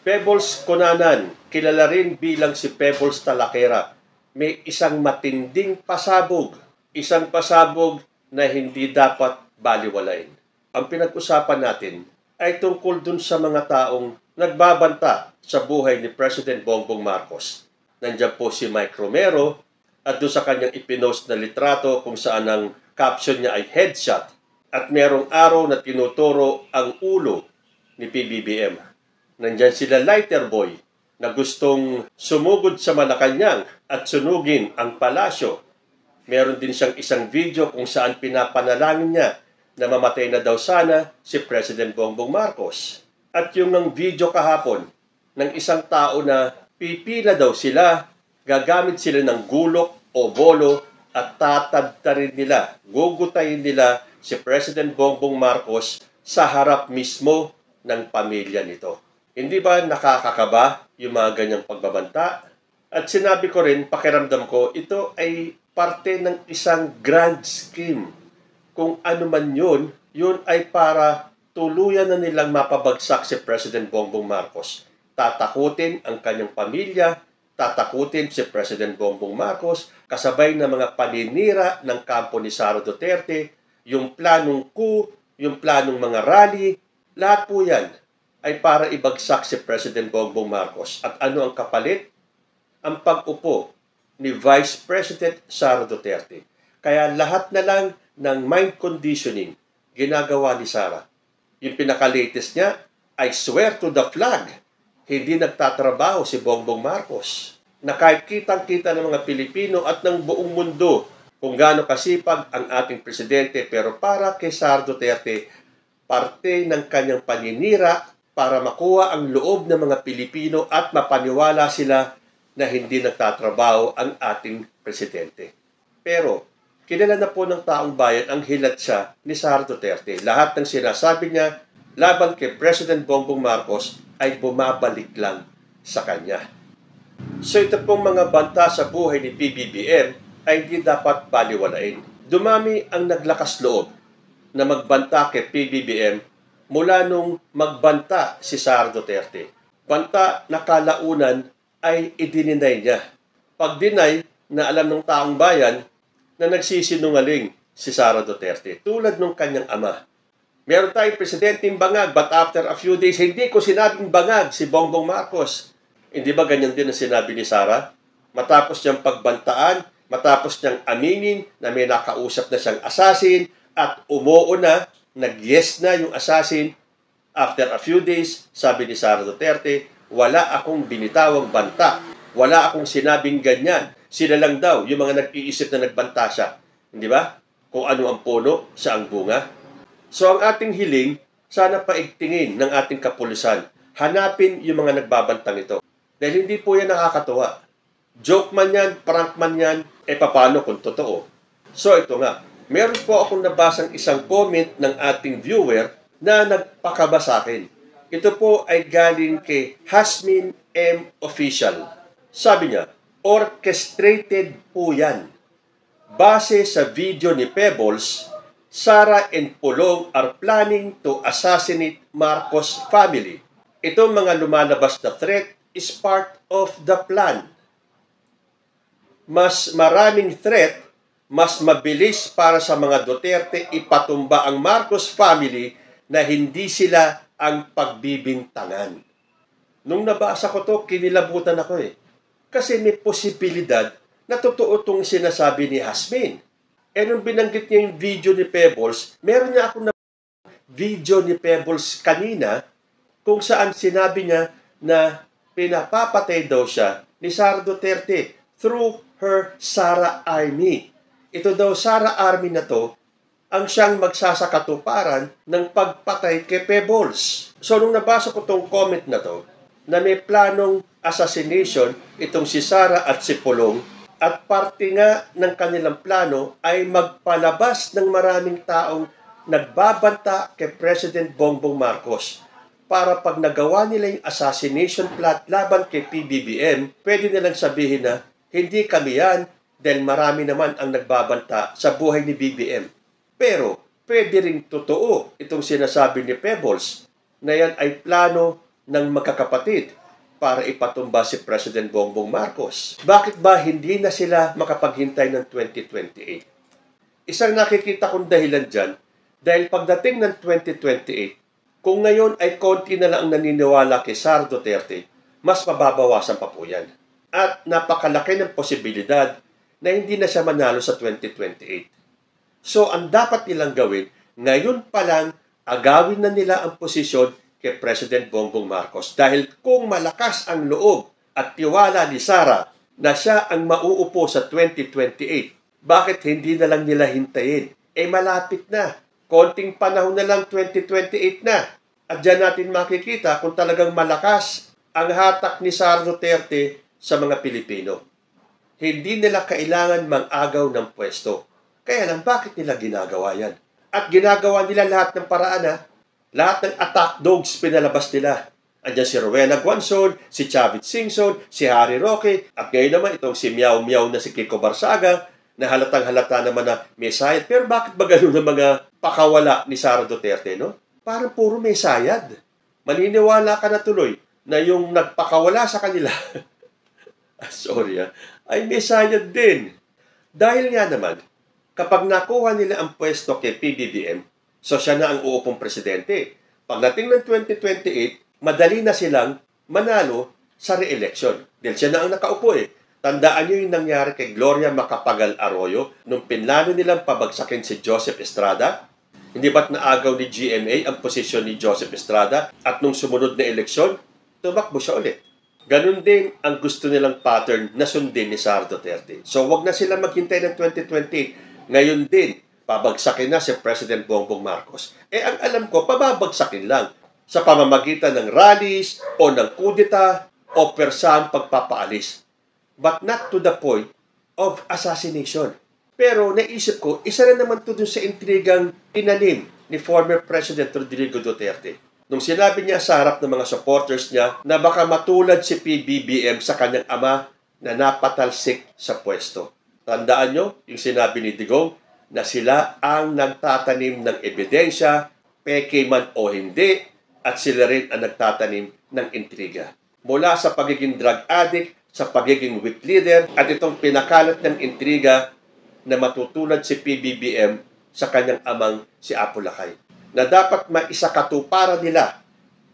Pebbles Conanan, kilala rin bilang si Pebbles Talakera, may isang matinding pasabog. Isang pasabog na hindi dapat baliwalain. Ang pinag-usapan natin ay tungkol dun sa mga taong nagbabanta sa buhay ni President Bongbong Marcos. Nandiyan po si Mike Romero at doon sa kanyang ipinost na litrato kung saan ang caption niya ay headshot at merong araw na tinuturo ang ulo ni PBBM. Nandyan sila Lighter Boy na gustong sumugod sa Malacanang at sunugin ang palasyo. Meron din siyang isang video kung saan pinapanalangin niya na mamatay na daw sana si President Bongbong Marcos. At yung ng video kahapon ng isang tao na pipila daw sila, gagamit sila ng gulok o bolo at tatadtarin nila, gugutayin nila si President Bongbong Marcos sa harap mismo ng pamilya nito. Hindi ba nakakakaba yung mga ganyang pagbabanta? At sinabi ko rin, pakiramdam ko, ito ay parte ng isang grand scheme. Kung ano man yun ay para tuluyan na nilang mapabagsak si President Bongbong Marcos. Tatakutin ang kanyang pamilya, tatakutin si President Bongbong Marcos, kasabay ng mga paninira ng kampo ni Sara Duterte, yung planong coup, yung planong mga rally, lahat po yan ay para ibagsak si President Bongbong Marcos. At ano ang kapalit? Ang pag-upo ni Vice President Sara Duterte. Kaya lahat na lang ng mind conditioning ginagawa ni Sara. Yung pinaka-latest niya, I swear to the flag, hindi nagtatrabaho si Bongbong Marcos. Na kahit kitang-kita ng mga Pilipino at ng buong mundo kung gaano kasipag ang ating presidente, pero para kay Sara Duterte, parte ng kanyang paninira para makuha ang loob ng mga Pilipino at mapaniwala sila na hindi nagtatrabaho ang ating presidente. Pero, kilala na po ng taong bayan ang hilat siya ni Sara Duterte. Lahat ng sinasabi niya laban kay President Bongbong Marcos ay bumabalik lang sa kanya. So ito pong mga banta sa buhay ni PBBM ay hindi dapat baliwalain. Dumami ang naglakas loob na magbanta kay PBBM mula nung magbanta si Sara Duterte. Banta na kalaunan ay idininay niya. Pag-deny na alam ng taong bayan na nagsisinungaling si Sara Duterte, tulad ng kanyang ama. Meron tayong presidenteng bangag, but after a few days, hindi ko sinabing bangag si Bongbong Marcos. Hindi ba ganyan din ang sinabi ni Sara? Matapos niyang pagbantaan, matapos niyang aminin na may nakausap na siyang assassin at umuo na, nag-yes na yung assassin. After a few days, sabi ni Sara Duterte, wala akong binitawang banta. Wala akong sinabing ganyan. Sila lang daw, yung mga nag-iisip na nagbanta siya. Hindi ba? Kung ano ang puno, sa ang bunga. So ang ating hiling, sana paigtingin ng ating kapulisan. Hanapin yung mga nagbabantang ito. Dahil hindi po yan nakakatuwa. Joke man yan, prank man yan, paano kung totoo? So ito nga, meron po akong nabasang isang comment ng ating viewer na nagpakaba sa akin. Ito po ay galing kay Hasmin M. Official. Sabi niya, orchestrated po yan. Base sa video ni Pebbles, Sara and Pulong are planning to assassinate Marcos family. Itong mga lumalabas na threat is part of the plan. Mas maraming threat, mas mabilis para sa mga Duterte ipatumba ang Marcos family na hindi sila ang pagbibintangan. Nung nabasa ko to, kinilabutan ako Kasi may posibilidad na totoo itong sinasabi ni Hasmin. Nung binanggit niya yung video ni Pebbles, meron niya ako na video ni Pebbles kanina kung saan sinabi niya na pinapapatay daw siya ni Sara Duterte through her Sara Army. Ito daw Sara Army na to ang siyang magsasakatuparan ng pagpatay kay Pebbles. So nung nabasa ko tong comment na to, na may planong assassination itong si Sara at si Pulong, at parte nga ng kanilang plano ay magpalabas ng maraming taong nagbabanta kay President Bongbong Marcos para pag nagawa nila yung assassination plot laban kay PBBM, pwede nilang sabihin na hindi kami yan dahil marami naman ang nagbabanta sa buhay ni BBM. Pero pwede ring totoo itong sinasabi ni Pebbles na yan ay plano ng magkakapatid para ipatumba si President Bongbong Marcos. Bakit ba hindi na sila makapaghintay ng 2028? Isang nakikita kong dahilan dyan, dahil pagdating ng 2028, kung ngayon ay konti na lang ang naniniwala kay Sara Duterte, mas mababawasan pa po yan. At napakalaki ng posibilidad na hindi na siya manalo sa 2028. So, ang dapat nilang gawin, ngayon pa lang, agawin na nila ang posisyon kay President Bongbong Marcos. Dahil kung malakas ang loob at tiwala ni Sara na siya ang mauupo sa 2028, bakit hindi na lang nila hintayin? Malapit na. Konting panahon na lang 2028 na. At dyan natin makikita kung talagang malakas ang hatak ni Sara Duterte sa mga Pilipino. Hindi nila kailangan mang-agaw ng pwesto. Kaya lang, bakit nila ginagawa yan? At ginagawa nila lahat ng paraan, lahat ng attack dogs pinalabas nila. Andiyan si Rowena Guanzon, si Chavit Singson, si Harry Roque, at ngayon naman itong si Miao Miao na si Kiko Barsaga, na halatang-halata naman na may sayad. Pero bakit ba ganun ang mga pakawala ni Sara Duterte, no? Parang puro may sayad. Maniniwala ka na tuloy na yung nagpakawala sa kanila, ay may sayad din. Dahil nga naman, kapag nakuha nila ang pwesto kay PBBM, so siya na ang uupong presidente. Pagdating ng 2028, madali na silang manalo sa re-election. Dahil siya na ang nakaupo Tandaan niyo yung nangyari kay Gloria Macapagal Arroyo nung pinlano nilang pabagsakin si Joseph Estrada. Hindi ba't naagaw ni GMA ang posisyon ni Joseph Estrada at nung sumunod na eleksyon, tumakbo siya ulit. Ganun din ang gusto nilang pattern na sundin ni Sara Duterte. So wag na sila maghintay ng 2028. Ngayon din, pabagsakin na si President Bongbong Marcos. Ang alam ko, pababagsakin lang sa pamamagitan ng rallies o ng kudeta o persahang pagpapaalis. But not to the point of assassination. Pero naisip ko, isa na naman to dun sa intrigang tinanim ni former President Rodrigo Duterte. Nung sinabi niya sa harap ng mga supporters niya na baka matulad si PBBM sa kanyang ama na napatalsik sa pwesto. Tandaan nyo yung sinabi ni Digong na sila ang nagtatanim ng ebidensya, peke man o hindi, at sila rin ang nagtatanim ng intriga. Mula sa pagiging drug addict, sa pagiging weak leader, at itong pinakalat ng intriga na matutulad si PBBM sa kanyang amang si Apo Lakay. Na dapat maisakatuparan nila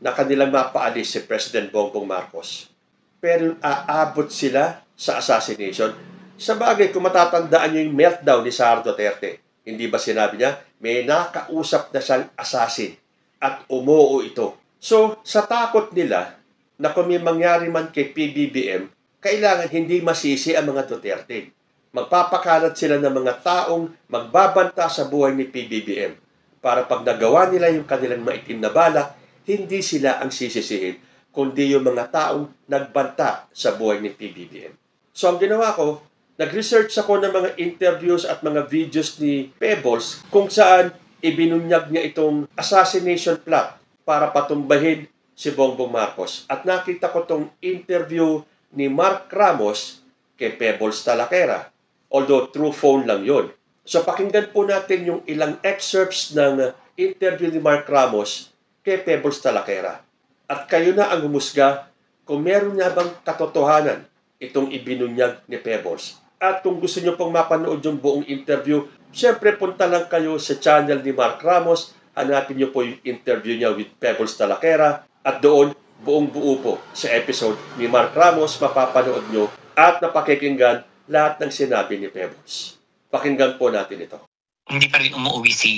na kanilang mapaalis si President Bongbong Marcos. Pero aabot sila sa assassination. Sa bagay, kung matatandaan niyo yung meltdown ni Sara Duterte, hindi ba sinabi niya, may nakausap na siyang assassin at umuo ito. So, sa takot nila na kung may mangyari man kay PBBM, kailangan hindi masisi ang mga Duterte. Magpapakalat sila ng mga taong magbabanta sa buhay ni PBBM para pag nagawa nila yung kanilang maitim na balak, hindi sila ang sisisihin, kundi yung mga taong nagbanta sa buhay ni PBBM. So ang ginawa ko, nag-research ako ng mga interviews at mga videos ni Pebbles kung saan ibinunyag niya itong assassination plot para patumbahin si Bongbong Marcos. At nakita ko itong interview ni Mark Ramos kay Pebbles Talaquera. Although true phone lang yon. So pakinggan po natin yung ilang excerpts ng interview ni Mark Ramos kay Pebbles Talaquera. At kayo na ang humusga kung meron nga bang katotohanan itong ibinunyag ni Pebbles. At kung gusto nyo pong mapanood yung buong interview, syempre punta lang kayo sa channel ni Mark Ramos, hanapin nyo po yung interview niya with Pebbles Talaquera, at doon buong buo po sa episode ni Mark Ramos, mapapanood nyo at napakikinggan lahat ng sinabi ni Pebbles. Pakinggan po natin ito. Hindi pa rin umuwi si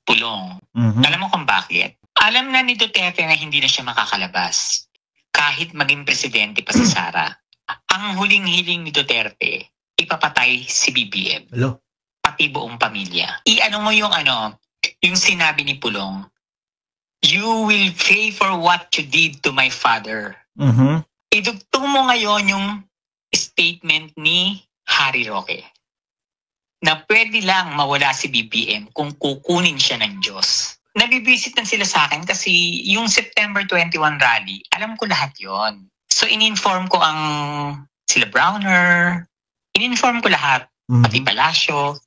Pulong. Alam mo kung bakit? Alam na ni Duterte na hindi na siya makakalabas. Kahit maging presidente pa si Sara. Ang huling hiling ni Duterte, ipapatay si BBM. Hello? Pati buong pamilya. Iano mo yung yung sinabi ni Pulong, you will pay for what you did to my father. Idugtong mo ngayon yung statement ni Harry Roque na pwede lang mawala si BBM kung kukunin siya ng Diyos. Nabibisit na sila sa akin kasi yung September 21 rally, alam ko lahat yon. So in-inform ko ang sila Browner, in-inform ko lahat, pati Palacio,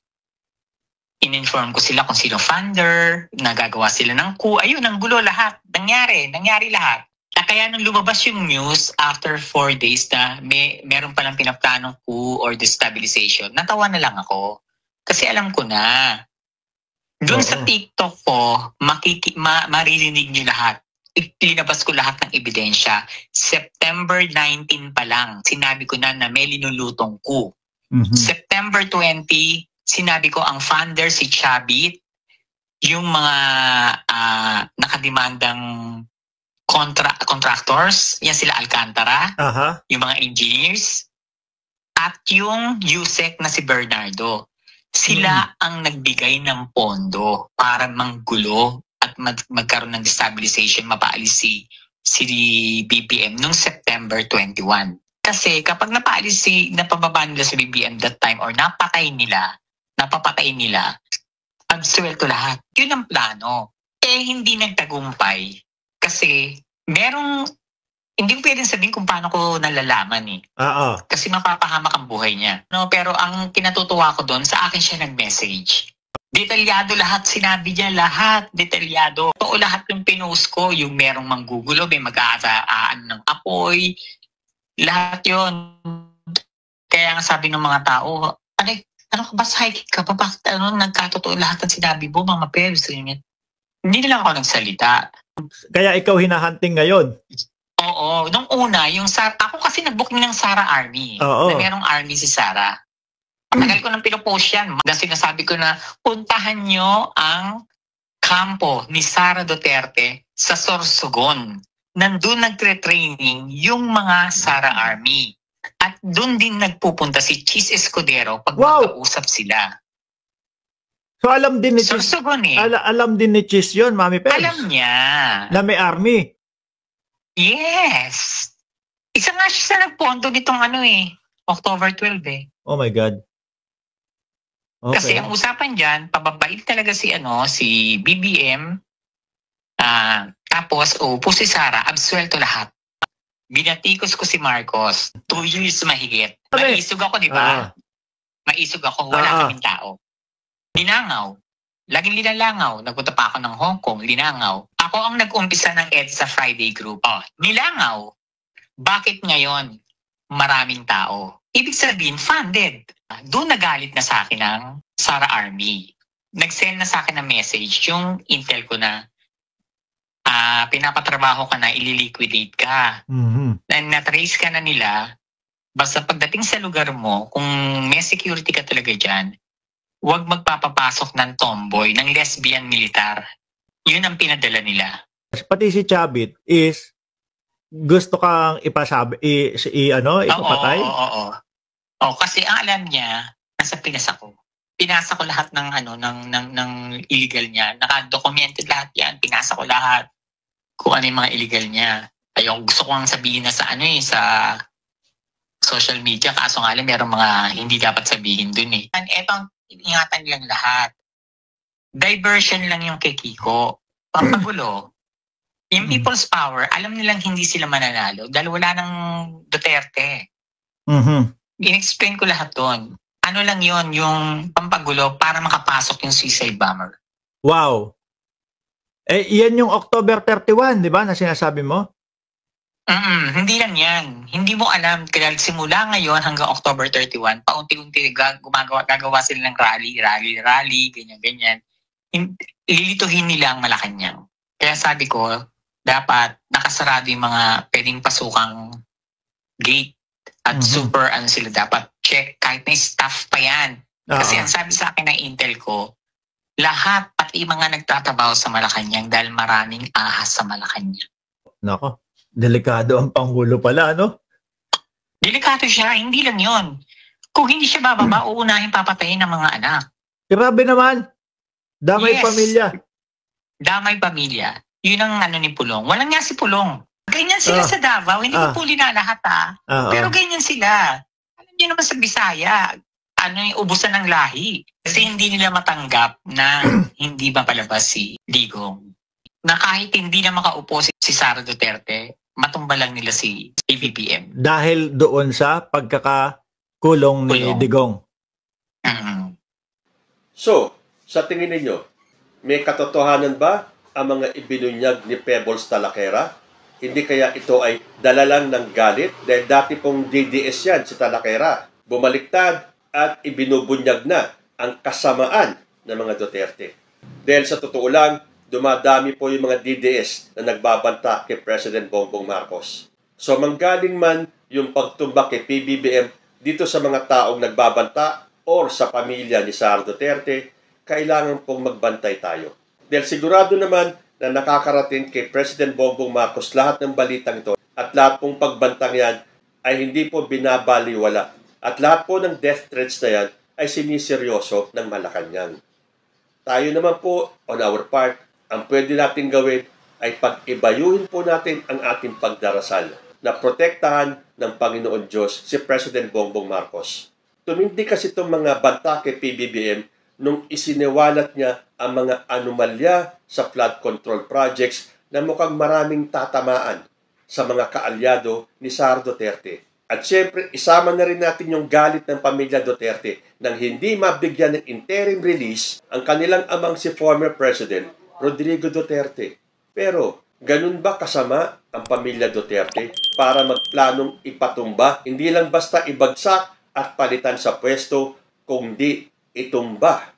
in-inform ko sila kung sino funder, nagagawa sila ng coup. Ayun, ang gulo lahat. Nangyari lahat. Kaya nung lumabas yung news after 4 days na meron palang pinaplanong coup or destabilization, natawa na lang ako. Kasi alam ko na. Doon sa TikTok ko, maririnig niyo lahat. Linabas ko lahat ng ebidensya. September 19 pa lang, sinabi ko na may linulutong coup. September 20, sinabi ko ang founder si Chabit, yung mga nakademandang contractors, yan sila Alcantara, yung mga engineers, at yung USEC na si Bernardo. Sila ang nagbigay ng pondo para manggulo at magkaroon ng destabilization, mapaalis si BBM noong September 21. Kasi kapag napababa nila sa BBM that time or napapatay nila, absuelto lahat. Yun ang plano. Hindi nagtagumpay. Kasi hindi ko pwedeng sabihin kung paano ko nalalaman eh. Kasi mapapahamak ang buhay niya. No, pero ang kinatutuwa ko doon, sa akin siya nag-message. Detalyado lahat, sinabi niya lahat, detalyado. Totoo lahat yung pinost ko, yung merong manggugulo, may mag-aasaan ng apoy, lahat yon. Kaya nga sabi ng mga tao, ano ka ba, psychic ka ba? Bakit nagkatotoo lahat ng sinabi mo, mga pebs? Hindi na lang ako nagsalita. Kaya ikaw hinahunting ngayon? Oo. Nung una, ako kasi nag-booking ng Sara Army. Na merong army si Sara. Tagal ko nang pinopost yan. Dahil sinasabi ko na, puntahan nyo ang kampo ni Sara Duterte sa Sorsogon. Nandun nagtre-training yung mga Sara Army. At doon din nagpupunta si Chis Escudero pag magkausap sila. So alam din ni Chis, alam din ni Chis yun, Mami Pebs? Alam niya. Na may army? Yes. Isa nga siya sa nagpondo nitong October 12 eh. Oh my God. Okay. Kasi ang usapan dyan, pababait talaga si BBM, tapos upo si Sara, absuelto lahat. Binatikos ko si Marcos, 2 years mahigit. Maisog ako, di ba? Maisog ako, wala kaming tao. Linangaw. Laging linalangaw. Nagpunta pa ako ng Hong Kong, linangaw. Ako ang nag-umpisa ng EDSA Friday group. Nilangaw. Bakit ngayon maraming tao? Ibig sabihin, funded. Doon nagalit na sa akin ng Sara Army. Nag-send na sa akin ng message yung intel ko na pinapatrabaho ka na, ililiquidate ka. Na-trace ka na nila. Basta pagdating sa lugar mo, kung may security ka talaga dyan, huwag magpapapasok ng tomboy, ng lesbian militar. Yun ang pinadala nila. Pati si Chabit is gusto kang ipapatay? Oo, kasi ang alam niya, nasa Pinas ako. Pinasa ko lahat ng illegal niya. Naka-documented lahat yan. Pinasa ko lahat kung ano yung mga illegal niya. Gusto ko ang sabihin na sa social media, kaso nga lang merong mga hindi dapat sabihin dun eh. Etong ingatan nilang lahat. Diversion lang yung kay Kiko. Pampagulo. Yung people's power, alam nilang hindi sila mananalo dahil wala ng Duterte. In-explain ko lahat doon. Ano lang yon, yung pampagulo para makapasok yung suicide bomber. Wow. Yan yung October 31, di ba, na sinasabi mo? Hindi lang yan. Hindi mo alam, kaya simula ngayon hanggang October 31, paunti-unti gagawa sila ng rally, ganyan. Ililituhin nila ang Malacanang. Kaya sabi ko, dapat nakasarado yung mga pwedeng pasukang gate at super sila dapat check kahit may staff pa yan. Kasi ang sabi sa akin ng intel ko, lahat pati mga nagtatrabaho sa Malacanang dahil maraming ahas sa Malacanang. Nako, delikado ang Pangulo pala, no? Delikado siya, hindi lang yon. Kung hindi siya bababa, uunahin papatayin ng mga anak. Grabe naman. Damay pamilya. Damay pamilya. Yun ang ni Pulong. Walang nga si Pulong. Ganyan sila sa Davao. Hindi ko puli na lahat pero ganyan sila. Alam niyo naman sa Bisaya, yung ubusan ng lahi. Kasi hindi nila matanggap na hindi mapalabas si Digong. Na kahit hindi na makaupo si Sara Duterte, matumba lang nila si BBM. Dahil doon sa pagkakakulong ni Digong. So, sa tingin ninyo, may katotohanan ba ang mga ibinunyag ni Pebbles Talakera? Hindi kaya ito ay dala lang ng galit? Dahil dati pong DDS yan, si Talakera. Bumaliktad at ibinubunyag na ang kasamaan ng mga Duterte. Dahil sa totoo lang, dumadami po yung mga DDS na nagbabanta kay President Bongbong Marcos. So manggaling man yung pagtumbak kay PBBM dito sa mga taong nagbabanta or sa pamilya ni Sara Duterte, kailangan pong magbantay tayo. Dahil sigurado naman na nakakarating kay President Bongbong Marcos lahat ng balitang ito at lahat pong pagbantang yan ay hindi po binabaliwala at lahat po ng death threats na yan ay siniseryoso ng Malacanang. Tayo naman po, on our part, ang pwede natin gawin ay pag-ibayuhin po natin ang ating pagdarasal na protektahan ng Panginoon Diyos si President Bongbong Marcos. Tumindi kasi itong mga banta kay PBBM nung isiniwalat niya ang mga anomalya sa flood control projects na mukhang maraming tatamaan sa mga kaalyado ni Sara Duterte. At syempre, isama na rin natin yung galit ng pamilya Duterte nang hindi mabigyan ng interim release ang kanilang amang si former President Rodrigo Duterte. Pero, ganun ba kasama ang pamilya Duterte para magplanong ipatumba? Hindi lang basta ibagsak at palitan sa pwesto, kundi itumba